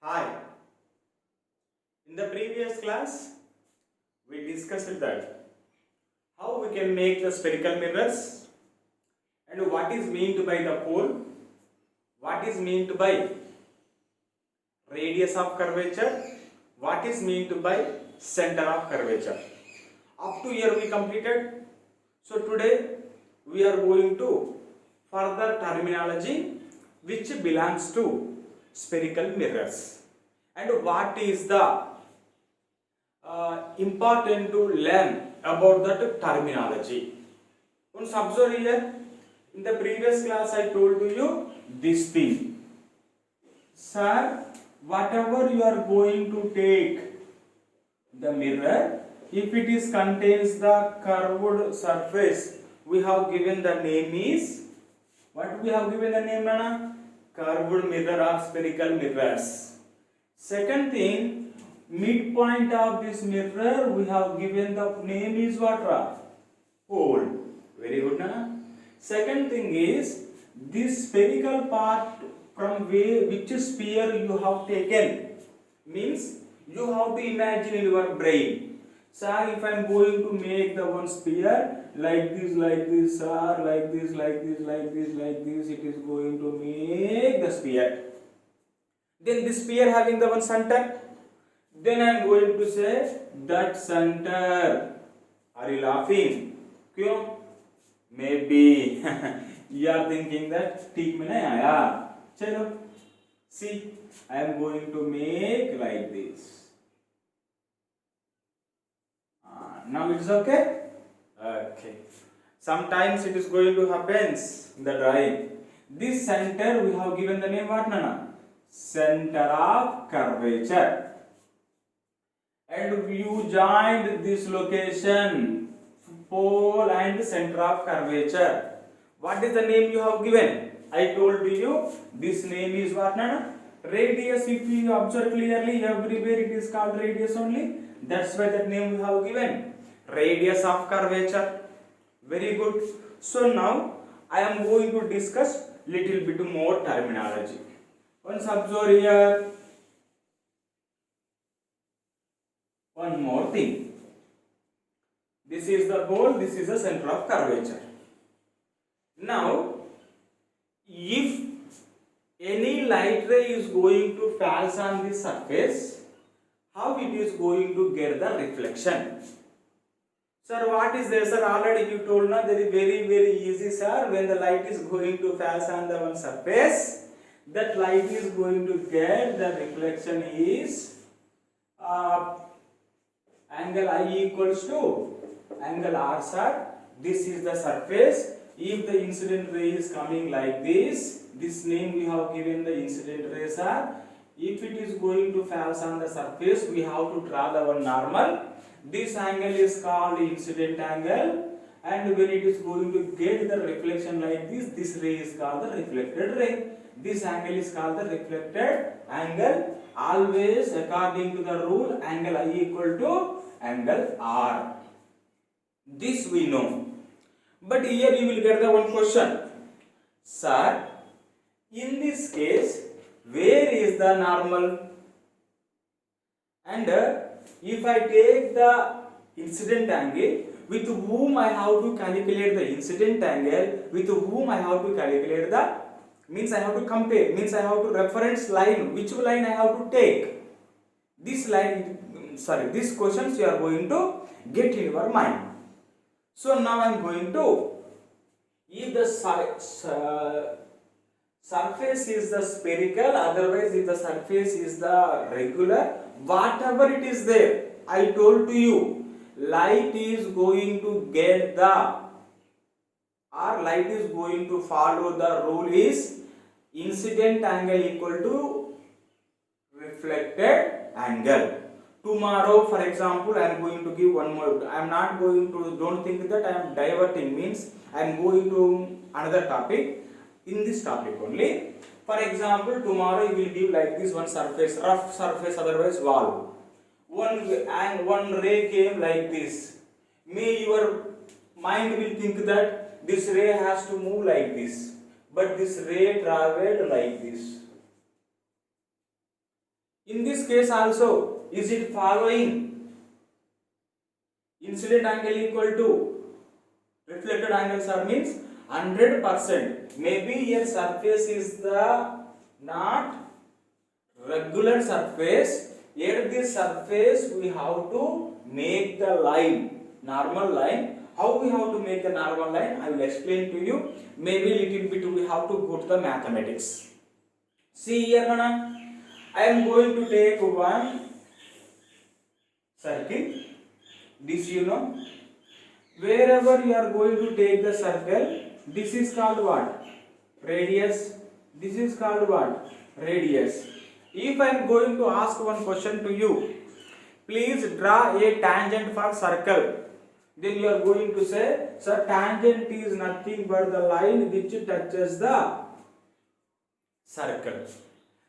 Hi. In the previous class, we discussed that how we can make the spherical mirrors and what is meant by the pole, what is meant by radius of curvature, what is meant by center of curvature. Up to here we completed. So today we are going to further terminology which belongs to spherical mirrors and what is the important to learn about that terminology. Once observe here, in the previous class I told to you this thing. Sir, whatever you are going to take the mirror, if it is contains the curved surface, we have given the name is, what we have given the name, Nana? Curved mirror or spherical mirrors. Second thing, midpoint of this mirror we have given the name is what? Pole. Very good, Nana. Second thing is this spherical part from which sphere you have taken, means you have to imagine in your brain. Sir, if I am going to make the one sphere like this, sir, like this, it is going to make the sphere. Then this sphere having the one center, then I am going to say that center. Are you laughing? क्यों? Maybe you are thinking that ठीक में नहीं आया. चलो, see, I am going to make like this. Now it is okay? Okay. Sometimes it is going to happen in the drawing. This center we have given the name what, Nana? Center of curvature. And you joined this location, pole and center of curvature. What is the name you have given? I told you this name is what, Nana? Radius. If you observe clearly, everywhere it is called radius only. That's why that name we have given. Radius of curvature. Very good. So now I am going to discuss little bit more terminology. Once observe here. One more thing. This is the pole, this is the center of curvature. Now, if any light ray is going to pass on this surface, how it is going to get the reflection? Sir, what is there, sir? Already you told now, that is very easy, sir. When the light is going to pass on the one surface, that light is going to get the reflection is angle I equals to angle R, sir. This is the surface. If the incident ray is coming like this name we have given the incident ray, sir. If it is going to fall on the surface, we have to draw the one normal. This angle is called incident angle, and when it is going to get the reflection like this ray is called the reflected ray. This angle is called the reflected angle. Always according to the rule, angle I equal to angle R. This we know. But here you will get the one question. Sir, in this case, where is the normal? And if I take the incident angle, with whom I have to calculate the incident angle, with whom I have to calculate the, means I have to compare, means I have to reference line, which line I have to take. This line, these questions you are going to get in your mind. So now I am going to, if the surface is the spherical, otherwise if the surface is the regular, whatever it is there, I told to you, light is going to get the, or light is going to follow the rule is incident angle equal to reflected angle. Tomorrow, for example, I am going to give one more. I am not going to, don't think that I am diverting, means I am going to another topic. In this topic only. For example, tomorrow you will give like this one surface, rough surface, otherwise wall. One ray came like this. May your mind will think that this ray has to move like this. But this ray traveled like this. In this case also, is it following incident angle equal to reflected angle, sir? Means 100%. Maybe here surface is the not regular surface. Here this surface we have to make the line, normal line. How we have to make the normal line? I will explain to you. Maybe little bit we have to go to the mathematics. See here, Nana. I am going to take one circle. This you know. Wherever you are going to take the circle, this is called what? Radius. This is called what? Radius. If I am going to ask one question to you, please draw a tangent for circle. Then you are going to say, sir, tangent is nothing but the line which touches the circle.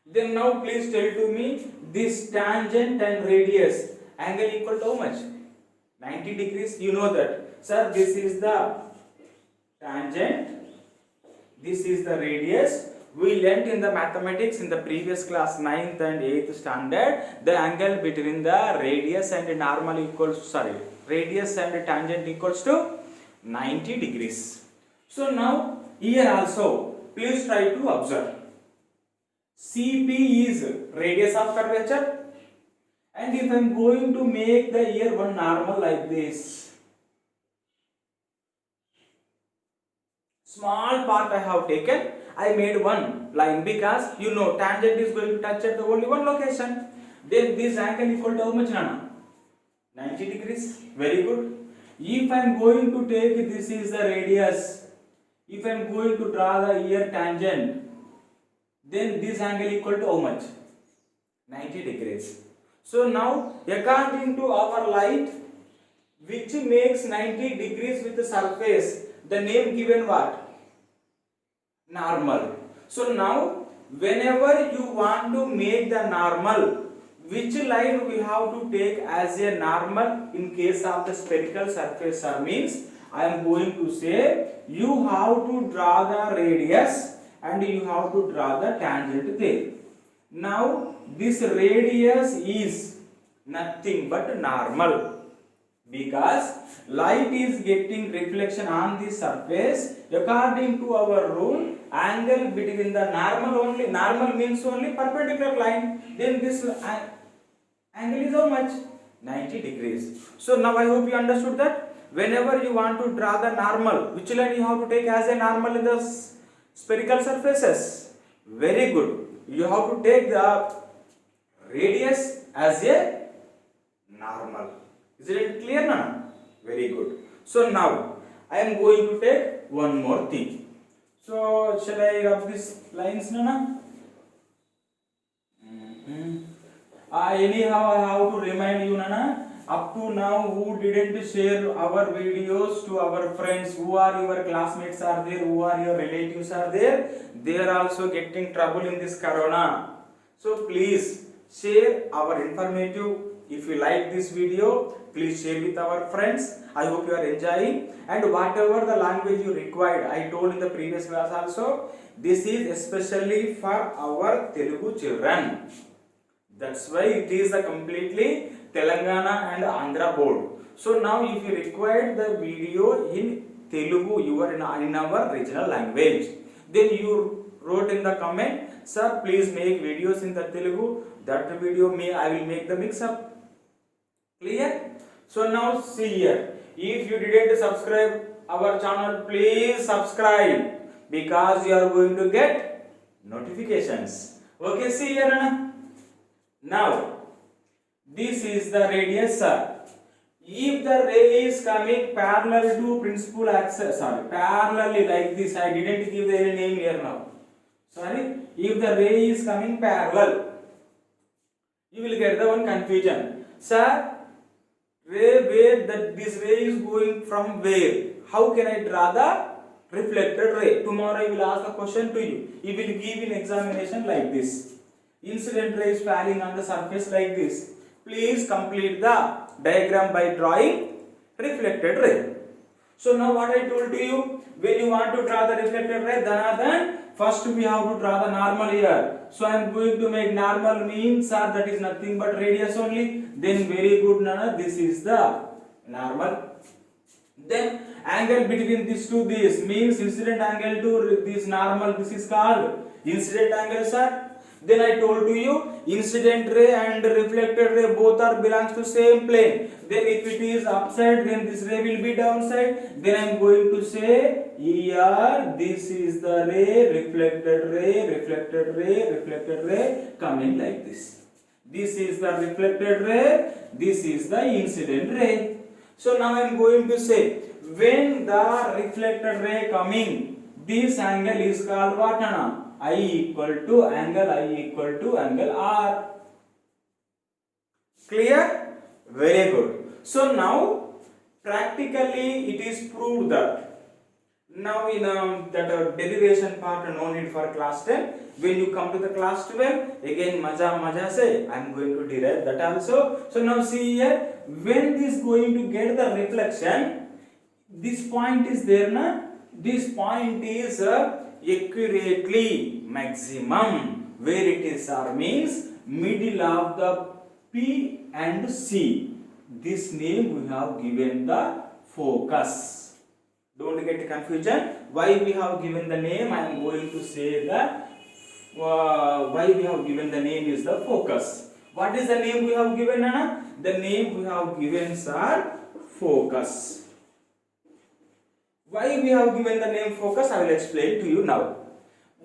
Then now please tell to me, this tangent and radius angle equal to how much? 90 degrees. You know that. Sir, this is the tangent, this is the radius. We learnt in the mathematics in the previous class 9th and 8th standard, the angle between the radius and normal equals, radius and tangent equals to 90 degrees. So now here also please try to observe. CP is radius of curvature, and if I am going to make the here one normal like this, small part I have taken, I made one line because you know tangent is going to touch at the only one location. Then this angle equal to how much, Nana? 90 degrees. Very good. If I am going to take this is the radius, if I am going to draw the here tangent, then this angle equal to how much? 90 degrees. So now according to our light, which makes 90 degrees with the surface, the name given what? Normal. So now whenever you want to make the normal, which line we have to take as a normal in case of the spherical surface, sir? Means I am going to say you have to draw the radius and you have to draw the tangent there. Now this radius is nothing but normal, because light is getting reflection on the surface. According to our rule, angle between the normal means only perpendicular line, then this angle is how much? 90 degrees. So now I hope you understood that whenever you want to draw the normal, which line you have to take as a normal in the spherical surfaces? Very good. You have to take the radius as a normal. Is it clear now? Very good. So now I am going to take one more thing. So shall I rub these lines, Nana? Anyhow, I have to remind you, Nana, up to now who didn't share our videos to our friends, who are your classmates are there, who are your relatives are there, they are also getting trouble in this corona. So please share our informative. If you like this video, please share with our friends. I hope you are enjoying, and whatever the language you required, I told in the previous class also, this is especially for our Telugu children. That's why it is a completely Telangana and Andhra board. So now if you require the video in Telugu, you are in our regional language, then you wrote in the comment, sir, please make videos in the Telugu. That video I will make the mix up. Clear? So now see here, if you didn't subscribe our channel, please subscribe, because you are going to get notifications. Okay, see here, Anna. Now this is the radius, sir. If the ray is coming parallel to principal axis, parallelly like this, I didn't give the name here now. If the ray is coming parallel, you will get the one confusion. Sir, this ray is going from where? How can I draw the reflected ray? Tomorrow I will ask a question to you. You will give in examination like this. Incident ray is falling on the surface like this. Please complete the diagram by drawing reflected ray. So now what I told to you, when you want to draw the reflected ray, Dhanadhan, First we have to draw the normal here. So I am going to make normal means that is nothing but radius only. Then very good, Nana. This is the normal. Then angle between these two, this means incident angle to this normal, this is called incident angle, sir. Then I told to you incident ray and reflected ray both are belongs to same plane. Then if it is upside, then this ray will be downside. Then I am going to say here this is the ray, reflected ray, reflected ray, reflected ray coming like this. This is the reflected ray, this is the incident ray. So now I am going to say when the reflected ray coming, this angle is called what, Nana? I equal to angle R. Clear? Very good. So now practically it is proved that now in that derivation part, no need for class 10. When you come to the class 12, again maja say I am going to derive that also. So now see here, when this going to get the reflection, this point is there, na? This point is accurately maximum, where it is R means middle of the P and C. This name we have given the focus. Don't get confusion. Why we have given the name? I am going to say the why we have given the name is the focus. What is the name we have given, Nana? The name we have given is focus. Why we have given the name focus, I will explain to you now.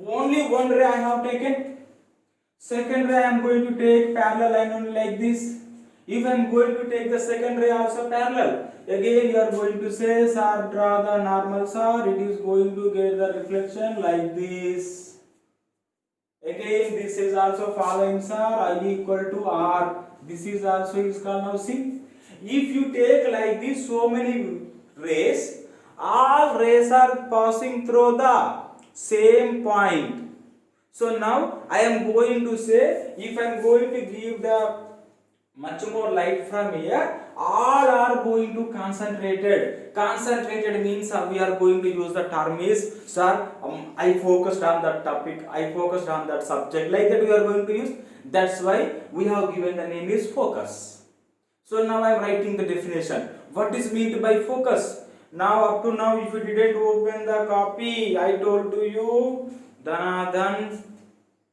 Only one ray I have taken. Second ray I am going to take parallel line only like this. If I am going to take the second ray also parallel, again you are going to say, sir, draw the normal, sir. It is going to get the reflection like this. Again this is also following, sir, I equal to R. This is also is called, now see. If you take like this so many rays, all rays are passing through the same point. So now I am going to say, if I am going to give the much more light from here, all are going to concentrated. Concentrated means we are going to use the term is, sir, I focused on that topic, I focused on that subject, like that we are going to use. That's why we have given the name is focus. So now I am writing the definition. What is meant by focus? Now up to now, if you didn't open the copy, I told to you, then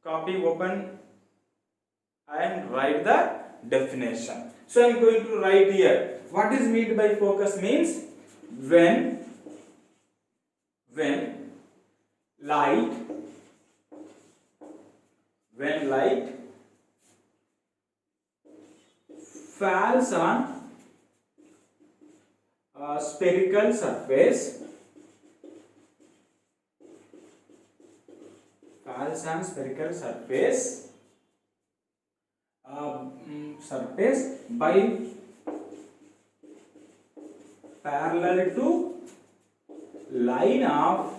copy open and write the definition. So I am going to write here. What is meant by focus means when light falls on spherical surface, surface by parallel to line of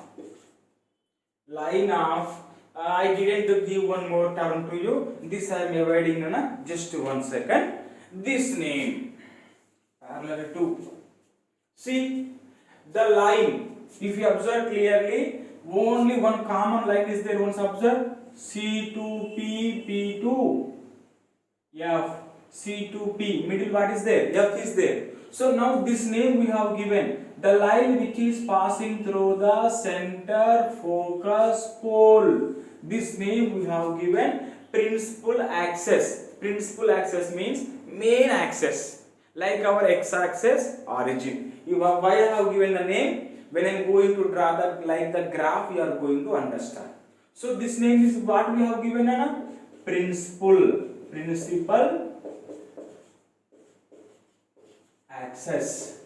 I didn't give one more term to you. This I am avoiding, Nana. Just 1 second. This name parallel to. See the line. If you observe clearly, only one common line is there. Once observe C2P, P2, F, C2P. Middle what is there? F is there. So now this name we have given. The line which is passing through the center focus pole. This name we have given principal axis. Principal axis means main axis. Like our x-axis, origin. Why I have given the name? When I am going to draw that like the graph, you are going to understand. So this name is what we have given, Anna? Principal axis.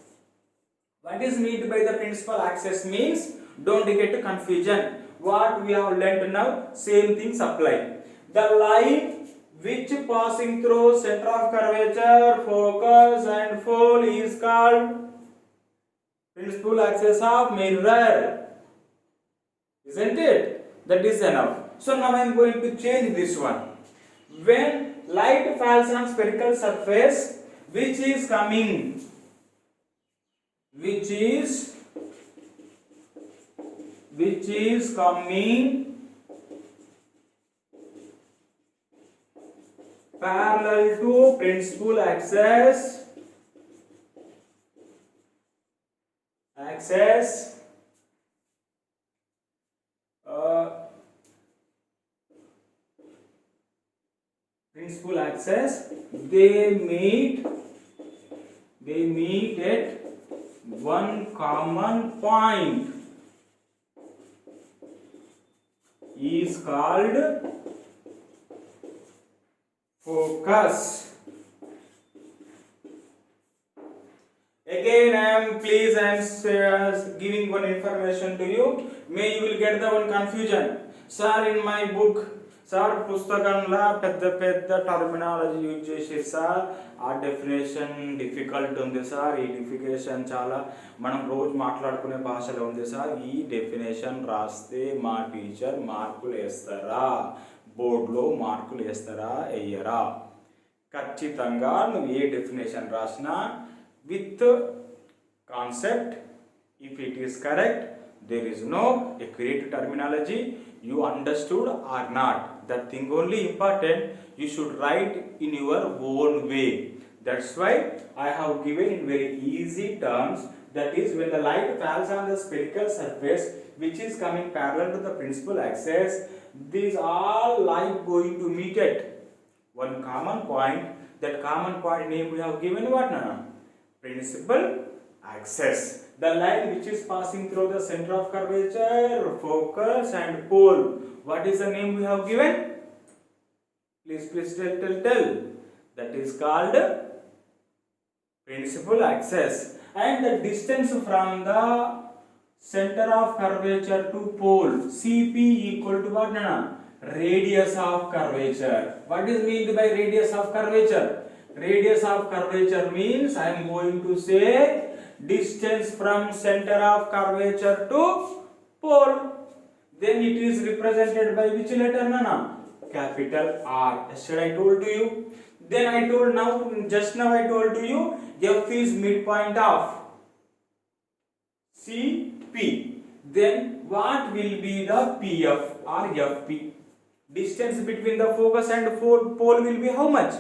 What is meant by the principal axis means? Don't get confusion. What we have learnt now, same things apply. The line which passing through center of curvature, focus and pole is called principal axis of mirror. Isn't it? That is enough. So now I am going to change this one. When light falls on spherical surface, which is coming parallel to principal axis uh, principal axis, they meet at one common point is called focus. Again, I am giving one information to you. May you will get the one confusion. Sir, in my book, sir పుస్తకంలో పెద్ద పెద్ద terminology use చేసేది sir, ఆ definition difficult ఉంది sir, ఈ definition చాలా మనం రోజు మాట్లాడుకునే భాషలో ఉంది సార్, ఈ డెఫినేషన్ రాస్తే మా టీచర్ మార్కులు వేస్తారా, బోర్డులో మార్కులు వేస్తారా వేయరా? ఖచ్చితంగా నువ్వు ఏ డెఫినేషన్ రాసినా with concept, if it is correct, there is no accurate terminology, you understood or not, that thing only important, you should write in your own way. That's why I have given in very easy terms, that is when the light falls on the spherical surface which is coming parallel to the principal axis, these all light going to meet at one common point. That common point name we have given what now? Principal axis. The line which is passing through the center of curvature, focus and pole, what is the name we have given? Please tell. That is called principal axis. And the distance from the center of curvature to pole, CP equal to what? Radius of curvature. What is meant by radius of curvature? Radius of curvature means I am going to say distance from center of curvature to pole. Then it is represented by which letter? Capital R. Yesterday I told to you. Then I told just now I told to you, F is midpoint of CP. Then what will be the PF or FP? Distance between the focus and pole will be how much?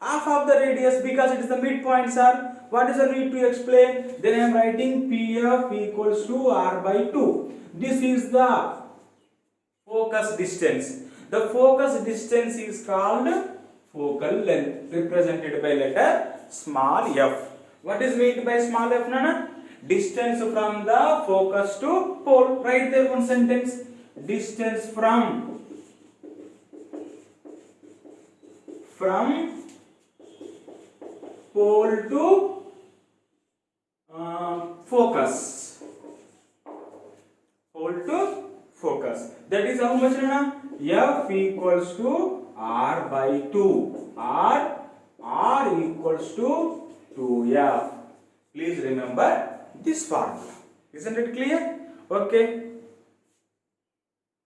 Half of the radius, because it is the midpoint, sir. What is the need to explain? Then I am writing PF equals to R by 2. This is the focus distance. The focus distance is called focal length, represented by letter small f. What is meant by small f, Nana? Distance from the focus to pole. Write there one sentence. Distance from pole to focus. Pole to focus. That is how much, Nana? F equals to R by 2. R equals to 2F. Please remember this formula. Isn't it clear? Okay.